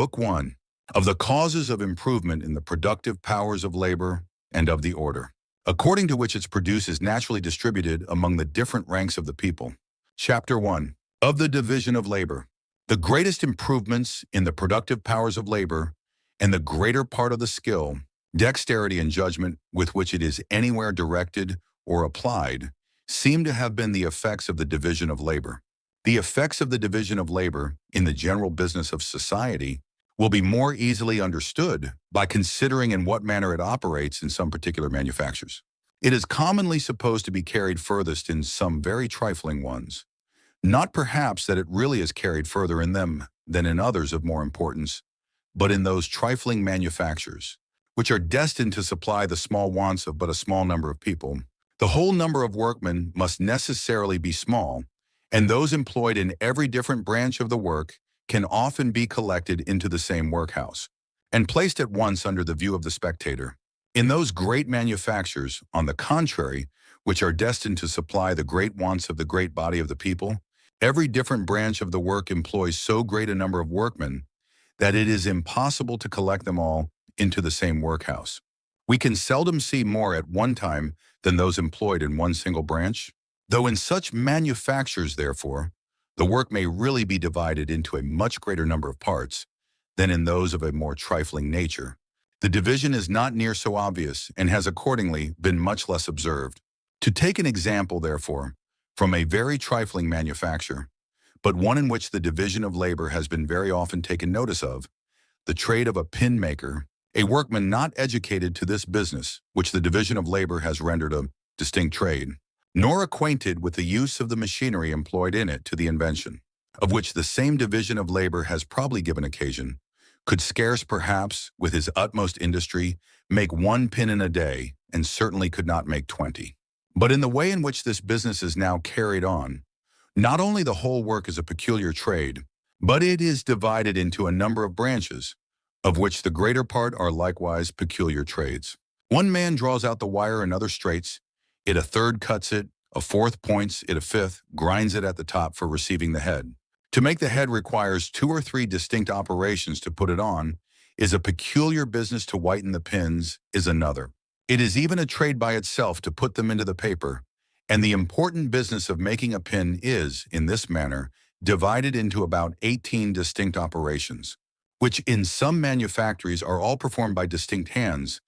Book 1 of the Causes of Improvement in the Productive Powers of Labor and of the Order, according to which its produce is naturally distributed among the different ranks of the people. Chapter 1 of the Division of Labor. The greatest improvements in the productive powers of labor and the greater part of the skill, dexterity, and judgment with which it is anywhere directed or applied seem to have been the effects of the division of labor. The effects of the division of labor in the general business of society will be more easily understood by considering in what manner it operates in some particular manufactures. It is commonly supposed to be carried furthest in some very trifling ones. Not perhaps that it really is carried further in them than in others of more importance, but in those trifling manufactures, which are destined to supply the small wants of but a small number of people. The whole number of workmen must necessarily be small, and those employed in every different branch of the work can often be collected into the same workhouse, and placed at once under the view of the spectator. In those great manufactures, on the contrary, which are destined to supply the great wants of the great body of the people, every different branch of the work employs so great a number of workmen that it is impossible to collect them all into the same workhouse. We can seldom see more at one time than those employed in one single branch, though in such manufactures, therefore, the work may really be divided into a much greater number of parts than in those of a more trifling nature. The division is not near so obvious and has accordingly been much less observed. To take an example, therefore, from a very trifling manufacture, but one in which the division of labor has been very often taken notice of, the trade of a pin maker, a workman not educated to this business, which the division of labor has rendered a distinct trade, nor acquainted with the use of the machinery employed in it to the invention, of which the same division of labor has probably given occasion, could scarce perhaps, with his utmost industry, make one pin in a day, and certainly could not make 20. But in the way in which this business is now carried on, not only the whole work is a peculiar trade, but it is divided into a number of branches, of which the greater part are likewise peculiar trades. One man draws out the wire, another straights it, a third cuts it, a fourth points it, a fifth grinds it at the top for receiving the head. To make the head requires 2 or 3 distinct operations. To put it on is a peculiar business. To whiten the pins is another. It is even a trade by itself to put them into the paper, and the important business of making a pin is, in this manner, divided into about 18 distinct operations, which in some manufactories are all performed by distinct hands,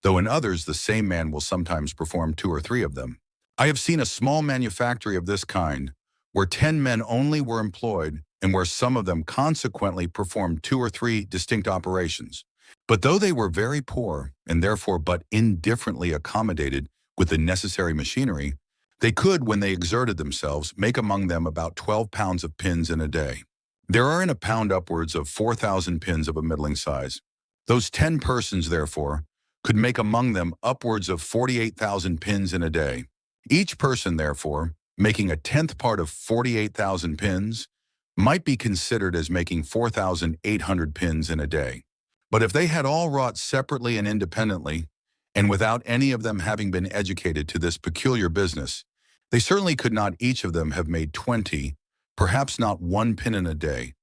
though in others the same man will sometimes perform 2 or 3 of them. I have seen a small manufactory of this kind, where 10 men only were employed, and where some of them consequently performed 2 or 3 distinct operations. But though they were very poor, and therefore but indifferently accommodated with the necessary machinery, they could, when they exerted themselves, make among them about 12 pounds of pins in a day. There are in a pound upwards of 4,000 pins of a middling size. Those 10 persons, therefore, could make among them upwards of 48,000 pins in a day. Each person, therefore, making a 10th part of 48,000 pins, might be considered as making 4,800 pins in a day. But if they had all wrought separately and independently, and without any of them having been educated to this peculiar business, they certainly could not each of them have made 20, perhaps not 1 pin in a day.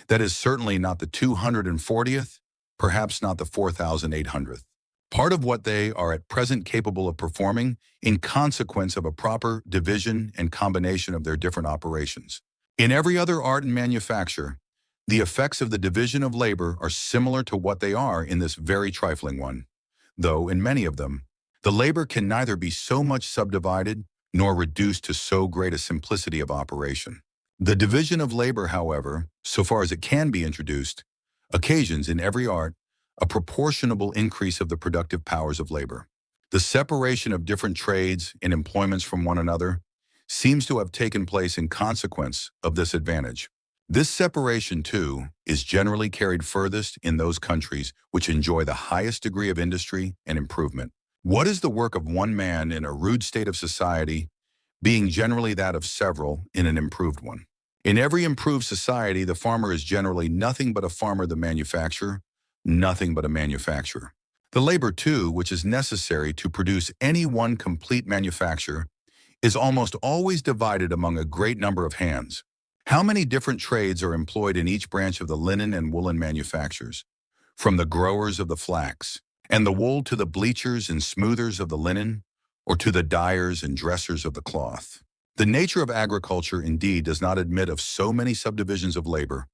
That is certainly not the 240th, perhaps not the 4,800th. Part of what they are at present capable of performing in consequence of a proper division and combination of their different operations. In every other art and manufacture, the effects of the division of labor are similar to what they are in this very trifling one, though in many of them, the labor can neither be so much subdivided nor reduced to so great a simplicity of operation. The division of labor, however, so far as it can be introduced, occasions in every art a proportionable increase of the productive powers of labor. The separation of different trades and employments from one another seems to have taken place in consequence of this advantage. This separation, too, is generally carried furthest in those countries which enjoy the highest degree of industry and improvement. What is the work of one man in a rude state of society, being generally that of several in an improved one? In every improved society, the farmer is generally nothing but a farmer, the manufacturer, nothing but a manufacturer. The labor, too, which is necessary to produce any one complete manufacture, is almost always divided among a great number of hands. How many different trades are employed in each branch of the linen and woolen manufactures, from the growers of the flax and the wool to the bleachers and smoothers of the linen, or to the dyers and dressers of the cloth? The nature of agriculture indeed does not admit of so many subdivisions of labor,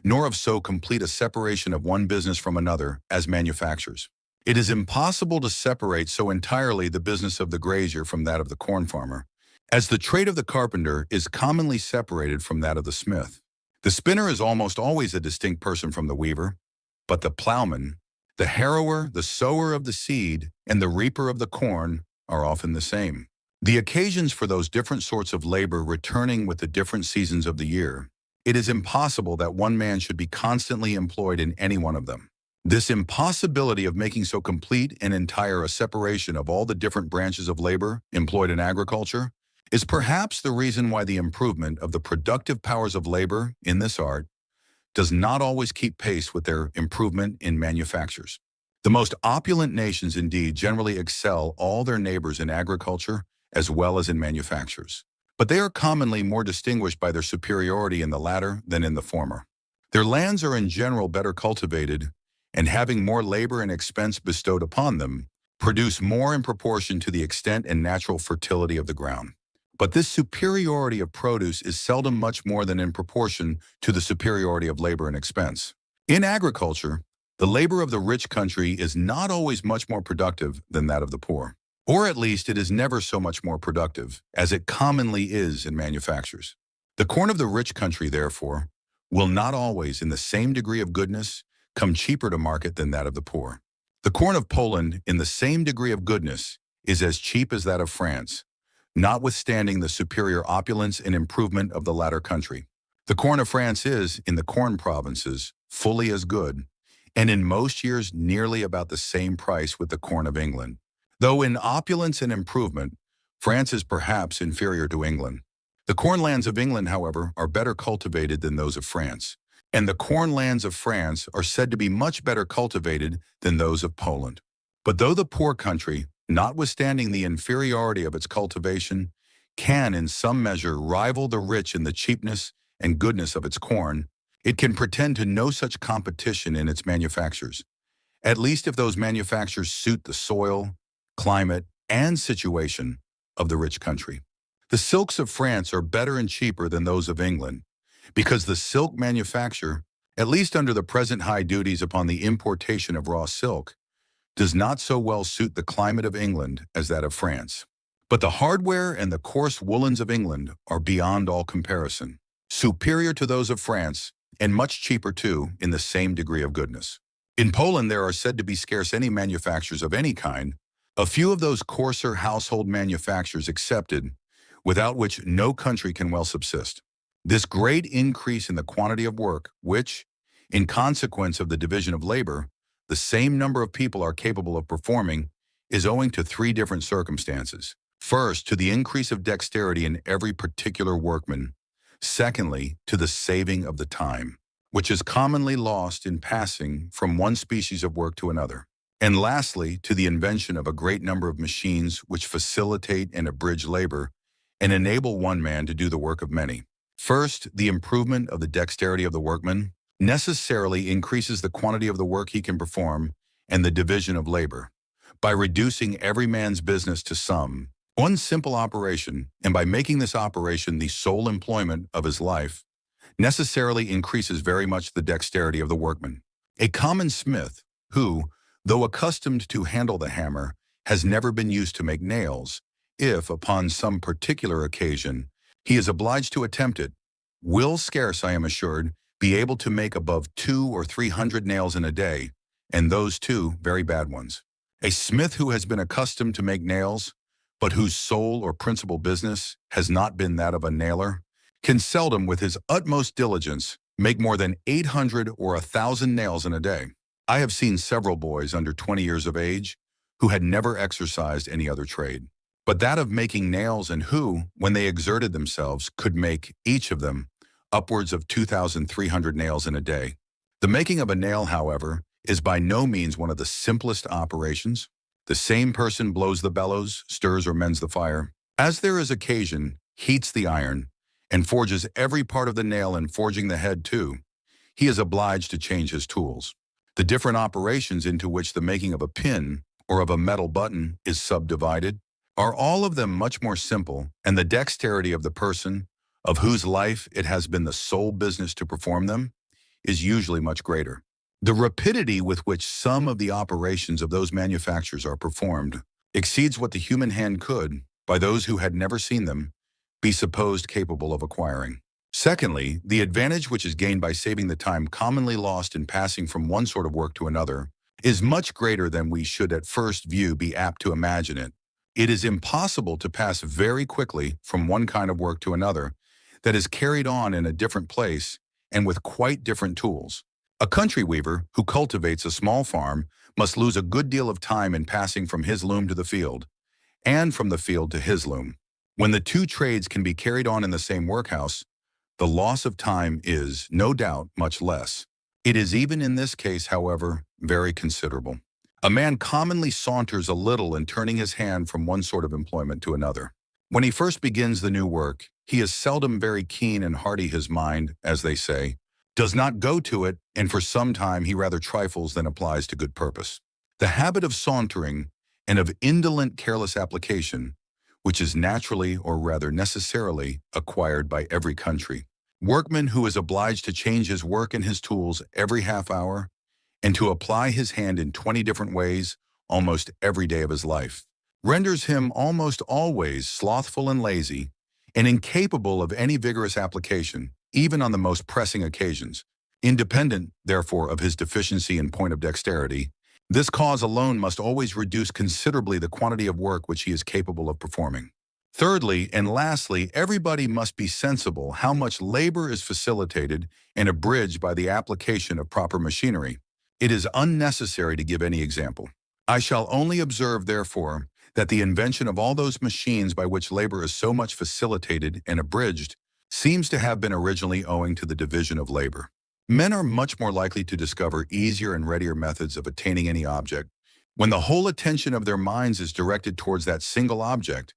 nor of so complete a separation of one business from another as manufactures. It is impossible to separate so entirely the business of the grazier from that of the corn farmer, as the trade of the carpenter is commonly separated from that of the smith. The spinner is almost always a distinct person from the weaver, but the plowman, the harrower, the sower of the seed, and the reaper of the corn are often the same. The occasions for those different sorts of labor returning with the different seasons of the year, it is impossible that one man should be constantly employed in any one of them. This impossibility of making so complete and entire a separation of all the different branches of labor employed in agriculture is perhaps the reason why the improvement of the productive powers of labor in this art does not always keep pace with their improvement in manufactures. The most opulent nations indeed generally excel all their neighbors in agriculture as well as in manufactures, but they are commonly more distinguished by their superiority in the latter than in the former. Their lands are in general better cultivated, and having more labor and expense bestowed upon them, produce more in proportion to the extent and natural fertility of the ground. But this superiority of produce is seldom much more than in proportion to the superiority of labor and expense. In agriculture, the labor of the rich country is not always much more productive than that of the poor, or at least it is never so much more productive as it commonly is in manufactures. The corn of the rich country, therefore, will not always, in the same degree of goodness, come cheaper to market than that of the poor. The corn of Poland, in the same degree of goodness, is as cheap as that of France, notwithstanding the superior opulence and improvement of the latter country. The corn of France is, in the corn provinces, fully as good, and in most years nearly about the same price with the corn of England. Though in opulence and improvement, France is perhaps inferior to England. The corn lands of England, however, are better cultivated than those of France, and the corn lands of France are said to be much better cultivated than those of Poland. But though the poor country, notwithstanding the inferiority of its cultivation, can in some measure rival the rich in the cheapness and goodness of its corn, it can pretend to no such competition in its manufactures, at least if those manufactures suit the soil, climate, and situation of the rich country. The silks of France are better and cheaper than those of England, because the silk manufacture, at least under the present high duties upon the importation of raw silk, does not so well suit the climate of England as that of France. But the hardware and the coarse woolens of England are beyond all comparison, superior to those of France, and much cheaper too in the same degree of goodness. In Poland there are said to be scarce any manufactures of any kind, a few of those coarser household manufactures excepted, without which no country can well subsist. This great increase in the quantity of work, which, in consequence of the division of labor, the same number of people are capable of performing, is owing to three different circumstances. First, to the increase of dexterity in every particular workman. Secondly, to the saving of the time, which is commonly lost in passing from one species of work to another. And lastly, to the invention of a great number of machines which facilitate and abridge labor and enable one man to do the work of many. First, the improvement of the dexterity of the workman necessarily increases the quantity of the work he can perform and the division of labor. By reducing every man's business to one simple operation, and by making this operation the sole employment of his life, necessarily increases very much the dexterity of the workman. A common smith, who, though accustomed to handle the hammer, has never been used to make nails, if, upon some particular occasion, he is obliged to attempt it, will scarce, I am assured, be able to make above 200 or 300 nails in a day, and those too very bad ones. A smith who has been accustomed to make nails, but whose sole or principal business has not been that of a nailer, can seldom, with his utmost diligence, make more than 800 or 1,000 nails in a day. I have seen several boys under 20 years of age who had never exercised any other trade but that of making nails, and who, when they exerted themselves, could make, each of them, upwards of 2,300 nails in a day. The making of a nail, however, is by no means one of the simplest operations. The same person blows the bellows, stirs or mends the fire, as there is occasion, heats the iron, and forges every part of the nail and forging the head too, he is obliged to change his tools. The different operations into which the making of a pin or of a metal button is subdivided are all of them much more simple, and the dexterity of the person, of whose life it has been the sole business to perform them, is usually much greater. The rapidity with which some of the operations of those manufactures are performed exceeds what the human hand could, by those who had never seen them, be supposed capable of acquiring. Secondly, the advantage which is gained by saving the time commonly lost in passing from one sort of work to another is much greater than we should at first view be apt to imagine it. It is impossible to pass very quickly from one kind of work to another that is carried on in a different place and with quite different tools. A country weaver who cultivates a small farm must lose a good deal of time in passing from his loom to the field, and from the field to his loom. When the two trades can be carried on in the same workhouse, the loss of time is, no doubt, much less. It is even in this case, however, very considerable. A man commonly saunters a little in turning his hand from one sort of employment to another. When he first begins the new work, he is seldom very keen and hearty. His mind, as they say, does not go to it, and for some time he rather trifles than applies to good purpose. The habit of sauntering and of indolent, careless application, which is naturally, or rather necessarily, acquired by every country. Workman who is obliged to change his work and his tools every half hour, and to apply his hand in 20 different ways almost every day of his life, renders him almost always slothful and lazy, and incapable of any vigorous application, even on the most pressing occasions. Independent, therefore, of his deficiency in point of dexterity, this cause alone must always reduce considerably the quantity of work which he is capable of performing. Thirdly, and lastly, everybody must be sensible how much labor is facilitated and abridged by the application of proper machinery. It is unnecessary to give any example. I shall only observe, therefore, that the invention of all those machines by which labor is so much facilitated and abridged seems to have been originally owing to the division of labor. Men are much more likely to discover easier and readier methods of attaining any object when the whole attention of their minds is directed towards that single object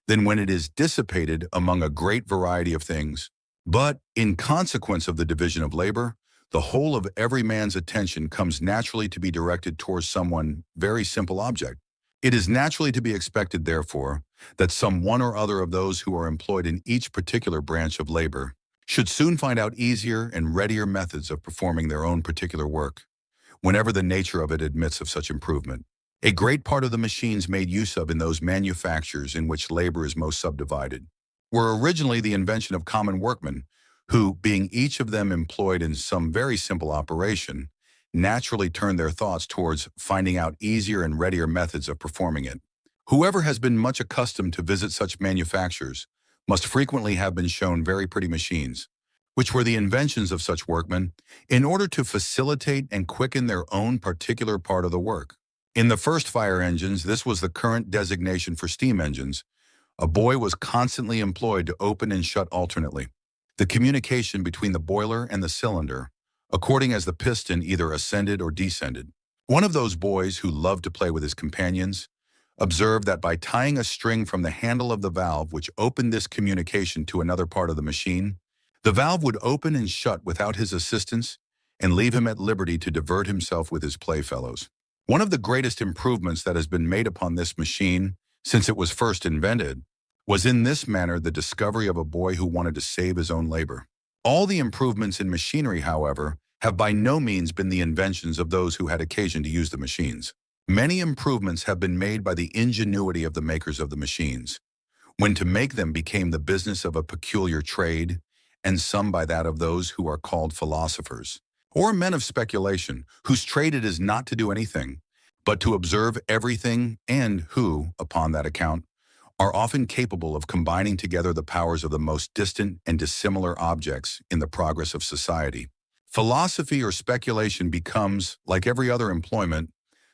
than when it is dissipated among a great variety of things. But, in consequence of the division of labor, the whole of every man's attention comes naturally to be directed towards some one very simple object. It is naturally to be expected, therefore, that some one or other of those who are employed in each particular branch of labor should soon find out easier and readier methods of performing their own particular work, whenever the nature of it admits of such improvement. A great part of the machines made use of in those manufactures in which labor is most subdivided were originally the invention of common workmen, who, being each of them employed in some very simple operation, naturally turned their thoughts towards finding out easier and readier methods of performing it. Whoever has been much accustomed to visit such manufactures must frequently have been shown very pretty machines, which were the inventions of such workmen, in order to facilitate and quicken their own particular part of the work. In the first fire engines, this was the current designation for steam engines. A boy was constantly employed to open and shut alternately the communication between the boiler and the cylinder, according as the piston either ascended or descended. One of those boys who loved to play with his companions observed that by tying a string from the handle of the valve which opened this communication to another part of the machine, the valve would open and shut without his assistance and leave him at liberty to divert himself with his playfellows. One of the greatest improvements that has been made upon this machine since it was first invented was in this manner the discovery of a boy who wanted to save his own labor. All the improvements in machinery, however, have by no means been the inventions of those who had occasion to use the machines. Many improvements have been made by the ingenuity of the makers of the machines, when to make them became the business of a peculiar trade, and some by that of those who are called philosophers, or men of speculation, whose trade it is not to do anything, but to observe everything, and who, upon that account, are often capable of combining together the powers of the most distant and dissimilar objects in the progress of society. Philosophy or speculation becomes, like every other employment,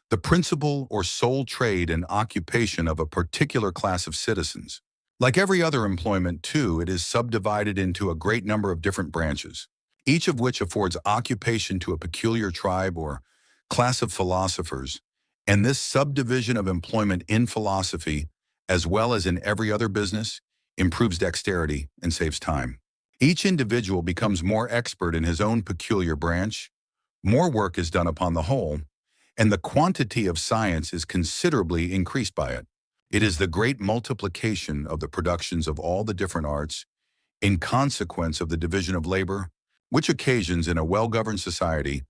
the principal or sole trade and occupation of a particular class of citizens. Like every other employment, too, it is subdivided into a great number of different branches, each of which affords occupation to a peculiar tribe or class of philosophers, and this subdivision of employment in philosophy, as well as in every other business, improves dexterity and saves time. Each individual becomes more expert in his own peculiar branch, more work is done upon the whole, and the quantity of science is considerably increased by it. It is the great multiplication of the productions of all the different arts, in consequence of the division of labor, which occasions in a well-governed society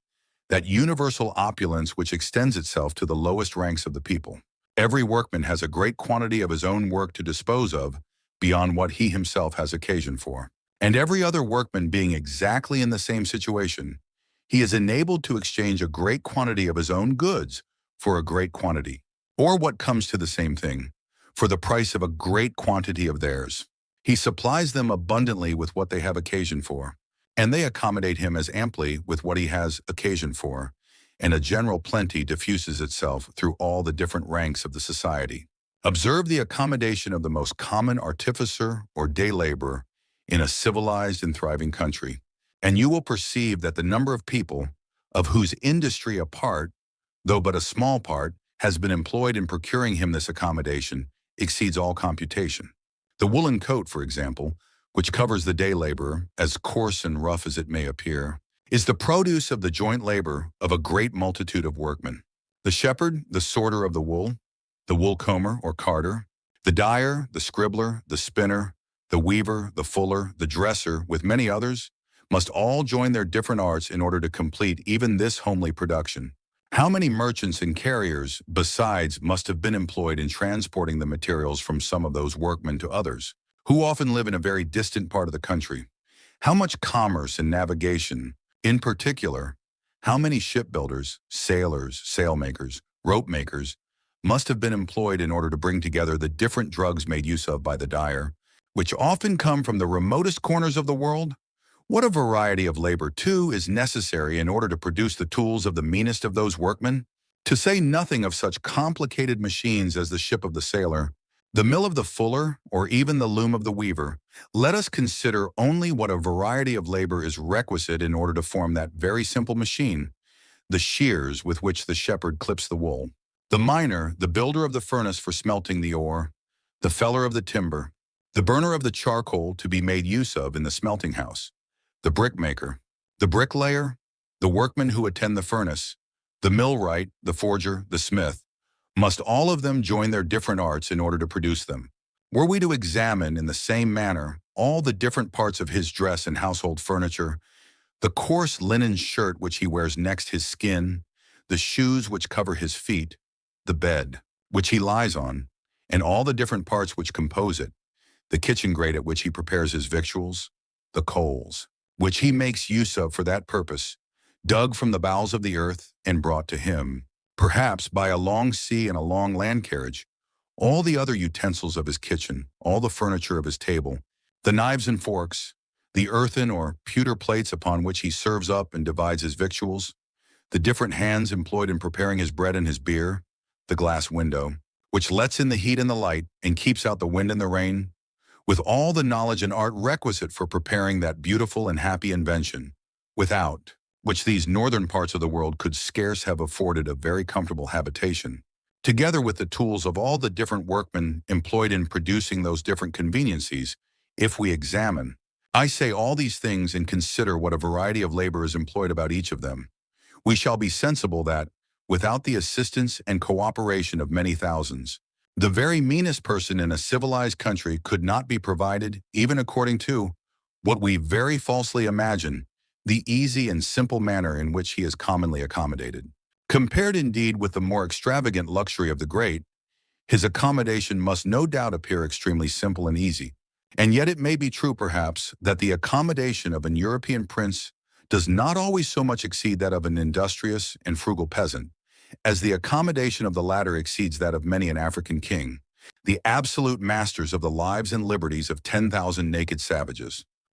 that universal opulence which extends itself to the lowest ranks of the people. Every workman has a great quantity of his own work to dispose of beyond what he himself has occasion for. And every other workman being exactly in the same situation, he is enabled to exchange a great quantity of his own goods for a great quantity, or what comes to the same thing, for the price of a great quantity of theirs. He supplies them abundantly with what they have occasion for, and they accommodate him as amply with what he has occasion for, and a general plenty diffuses itself through all the different ranks of the society. Observe the accommodation of the most common artificer or day laborer in a civilized and thriving country, and you will perceive that the number of people, of whose industry a part, though but a small part, has been employed in procuring him this accommodation, exceeds all computation. The woolen coat, for example, which covers the day laborer, as coarse and rough as it may appear, is the produce of the joint labor of a great multitude of workmen. The shepherd, the sorter of the wool comber or carder, the dyer, the scribbler, the spinner, the weaver, the fuller, the dresser, with many others, must all join their different arts in order to complete even this homely production. How many merchants and carriers, besides, must have been employed in transporting the materials from some of those workmen to others, who often live in a very distant part of the country? How much commerce and navigation, in particular, how many shipbuilders, sailors, sailmakers, rope makers, must have been employed in order to bring together the different drugs made use of by the dyer, which often come from the remotest corners of the world? What a variety of labor, too, is necessary in order to produce the tools of the meanest of those workmen? To say nothing of such complicated machines as the ship of the sailor, the mill of the fuller, or even the loom of the weaver, let us consider only what a variety of labor is requisite in order to form that very simple machine, the shears with which the shepherd clips the wool, the miner, the builder of the furnace for smelting the ore, the feller of the timber, the burner of the charcoal to be made use of in the smelting house, the brickmaker, the bricklayer, the workmen who attend the furnace, the millwright, the forger, the smith, must all of them join their different arts in order to produce them. Were we to examine in the same manner all the different parts of his dress and household furniture, the coarse linen shirt which he wears next his skin, the shoes which cover his feet, the bed which he lies on, and all the different parts which compose it, the kitchen grate at which he prepares his victuals, the coals, which he makes use of for that purpose, dug from the bowels of the earth and brought to him, perhaps by a long sea and a long land carriage, all the other utensils of his kitchen, all the furniture of his table, the knives and forks, the earthen or pewter plates upon which he serves up and divides his victuals, the different hands employed in preparing his bread and his beer, the glass window, which lets in the heat and the light and keeps out the wind and the rain, with all the knowledge and art requisite for preparing that beautiful and happy invention, without which these northern parts of the world could scarce have afforded a very comfortable habitation, together with the tools of all the different workmen employed in producing those different conveniencies, if we examine, I say, all these things and consider what a variety of labor is employed about each of them, we shall be sensible that, without the assistance and cooperation of many thousands, the very meanest person in a civilized country could not be provided, even according to what we very falsely imagine, the easy and simple manner in which he is commonly accommodated. Compared indeed with the more extravagant luxury of the great, his accommodation must no doubt appear extremely simple and easy. And yet it may be true, perhaps, that the accommodation of an European prince does not always so much exceed that of an industrious and frugal peasant, as the accommodation of the latter exceeds that of many an African king, the absolute masters of the lives and liberties of 10,000 naked savages.